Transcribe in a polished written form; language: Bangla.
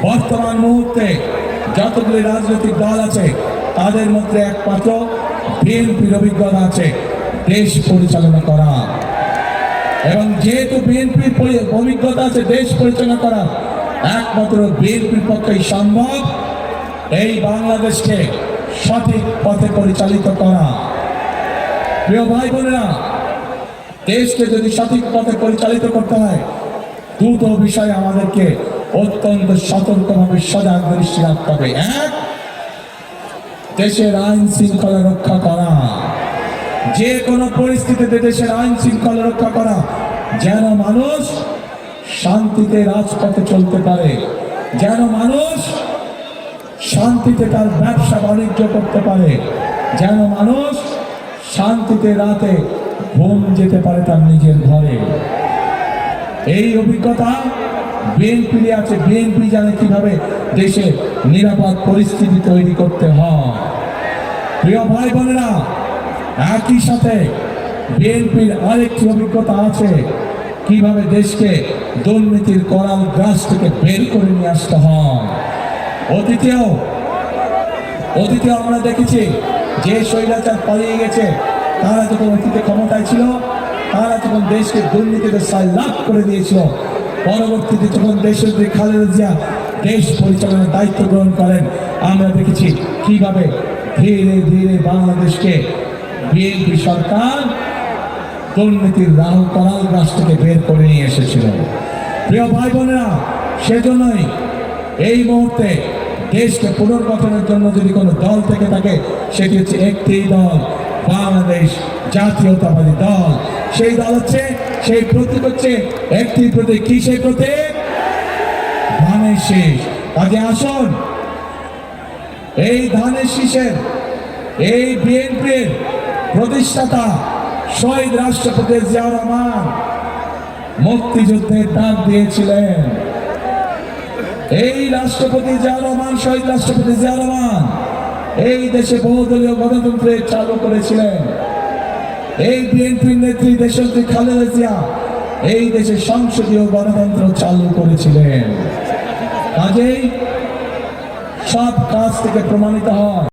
বর্তমান মুহূর্তে যতগুলি রাজনৈতিক দল আছে তাদের মধ্যে একমাত্র বিএনপির অভিজ্ঞতা আছে দেশ পরিচালনা করা, এবং যেহেতু বিএনপির অভিজ্ঞতা আছে দেশ পরিচালনা করা, একমাত্র বিএনপির পক্ষেই সম্ভব এই বাংলাদেশকে সঠিক পথে পরিচালিত করা। প্রিয় ভাই বোনেরা, দেশকে যদি সঠিক পথে পরিচালিত করতে হয় দুটো বিষয় আমাদেরকে অত্যন্ত সতর্কভাবে সজাগ দৃষ্টি রাখতে হবে। এক, দেশের আইন শৃঙ্খলা রক্ষা করা, যে কোনো পরিস্থিতিতে দেশের আইন শৃঙ্খলা রক্ষা করা, যেন মানুষ শান্তিতে রাজপথে চলতে পারে, যেন মানুষ শান্তিতে তার ব্যবসা বাণিজ্য করতে পারে, যেন মানুষ শান্তিতে রাতে ঘুম যেতে পারে তার নিজের ঘরে। এই অভিজ্ঞতা বিএনপি আছে। বিএনপি জানে কিভাবে দেশে নিরাপদ পরিস্থিতি তৈরি করতে হয়। প্রিয় ভাই বোনেরা, একই সাথে বিএনপির আরেকটি অভিজ্ঞতা আছে কিভাবে দেশকে দুর্নীতির করাল গ্রাস থেকে বের করে নিয়ে আসতে হয়। অতীতেও আমরা দেখেছি যে স্বৈরাচার পালিয়ে গেছে, তারা যখন অতীতে ক্ষমতায় ছিল তারা যখন দেশকে দুর্নীতিতে লাভ করে দিয়েছিল, পরবর্তীতে যখন দেশের খালেদা জিয়া দেশ পরিচালনার দায়িত্ব গ্রহণ করেন, আমরা দেখেছি কিভাবে ধীরে ধীরে বাংলাদেশকে বিএনপি সরকার দুর্নীতির করাল গ্রাস থেকে বের করে নিয়ে এসেছিল। প্রিয় ভাই বোনেরা, সেজন্যই এই মুহূর্তে দেশকে পুনর্গঠনের জন্য যদি কোনো দল থেকে থাকে সেটি হচ্ছে একটি দল, বাংলাদেশ জাতীয়তাবাদী দল। সেই দল হচ্ছে, সেই প্রতীক হচ্ছে একটি প্রতীক। কি সেই প্রতীক? ধানের শীষ। কাজে আসুন এই ধানের শীষের, এই বিএনপির প্রতিষ্ঠাতা শহীদ রাষ্ট্রপতি জিয়াউর রহমান মুক্তিযুদ্ধের ডাক দিয়েছিলেন। এই রাষ্ট্রপতি জিয়াউর রহমান, শহীদ রাষ্ট্রপতি জিয়াউর রহমান এই দেশে বহুদলীয় গণতন্ত্রের চালু করেছিলেন। এই বিএনপির নেত্রী দেশনেত্রী খালেদা জিয়া এই দেশে সংসদীয় গণতন্ত্র চালু করেছিলেন। কাজেই সব কাজ থেকে প্রমাণিত হয়